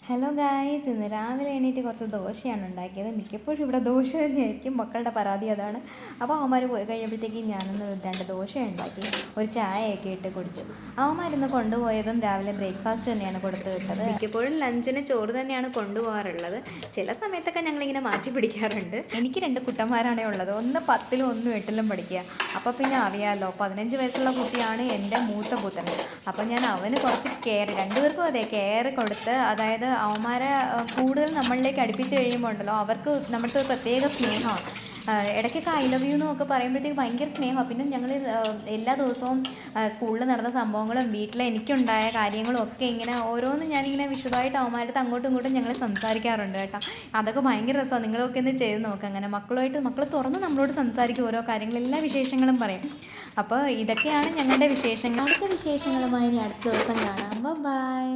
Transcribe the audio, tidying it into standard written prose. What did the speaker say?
Hello guys, ഇന്ന് രാവിലെ എണീറ്റ് കുറച്ച് ദോശയാണ് ഉണ്ടാക്കിയത്. മിക്കപ്പോഴും ഇവിടെ ദോശ തന്നെയായിരിക്കും, മക്കളുടെ പരാതി അതാണ്. അപ്പോൾ അവന്മാർ പോയി കഴിയുമ്പോഴത്തേക്കും ഞാനൊന്ന് 2 ദോശ ഉണ്ടാക്കി, ഒരു ചായയൊക്കെ ഇട്ട് കുടിച്ചു. അവന്മാരിന്ന് കൊണ്ടുപോയതും രാവിലെ ബ്രേക്ക്ഫാസ്റ്റ് തന്നെയാണ് കൊടുത്തു വിട്ടത്. മിക്കപ്പോഴും ലഞ്ചിന് ചോറ് തന്നെയാണ് കൊണ്ടുപോകാറുള്ളത്. ചില സമയത്തൊക്കെ ഞങ്ങളിങ്ങനെ മാറ്റി പിടിക്കാറുണ്ട്. എനിക്ക് 2 കുട്ടന്മാരാണേ ഉള്ളത്, ഒന്ന് 10ലും ഒന്ന് 8ലും പഠിക്കുക. അപ്പോൾ പിന്നെ അറിയാമല്ലോ, 15 വയസ്സുള്ള കുട്ടിയാണ് എൻ്റെ മൂത്ത പുത്രൻ. അപ്പോൾ ഞാൻ അവന് കുറച്ച് കെയർ, 2 പേർക്കും അതെ കെയർ കൊടുത്ത്, അതായത് അവന്മാരെ കൂടുതൽ നമ്മളിലേക്ക് അടുപ്പിച്ച് കഴിയുമ്പോൾ ഉണ്ടല്ലോ, അവർക്ക് നമ്മുടെ പ്രത്യേക സ്നേഹമാണ്. ഇടയ്ക്കൊക്കെ ഐ ലവ് യു എന്നൊക്കെ പറയുമ്പോഴത്തേക്ക് ഭയങ്കര സ്നേഹമാണ്. പിന്നെ ഞങ്ങൾ എല്ലാ ദിവസവും സ്കൂളിൽ നടന്ന സംഭവങ്ങളും വീട്ടിൽ എനിക്കുണ്ടായ കാര്യങ്ങളും ഒക്കെ ഇങ്ങനെ ഓരോന്നും ഞാനിങ്ങനെ വിശദമായിട്ട് അവന്മാരുടെ അങ്ങോട്ടും ഇങ്ങോട്ടും ഞങ്ങൾ സംസാരിക്കാറുണ്ട് കേട്ടോ. അതൊക്കെ ഭയങ്കര രസമാണ്. നിങ്ങളൊക്കെ ഒന്ന് ചെയ്ത് നോക്കാം. അങ്ങനെ മക്കൾ തുറന്ന് നമ്മളോട് സംസാരിക്കും, ഓരോ കാര്യങ്ങൾ, എല്ലാ വിശേഷങ്ങളും പറയും. അപ്പോൾ ഇതൊക്കെയാണ് ഞങ്ങളുടെ വിശേഷങ്ങൾ. അടുത്ത വിശേഷങ്ങളുമായി ഇനി അടുത്ത ദിവസം കാണാം. ബൈ.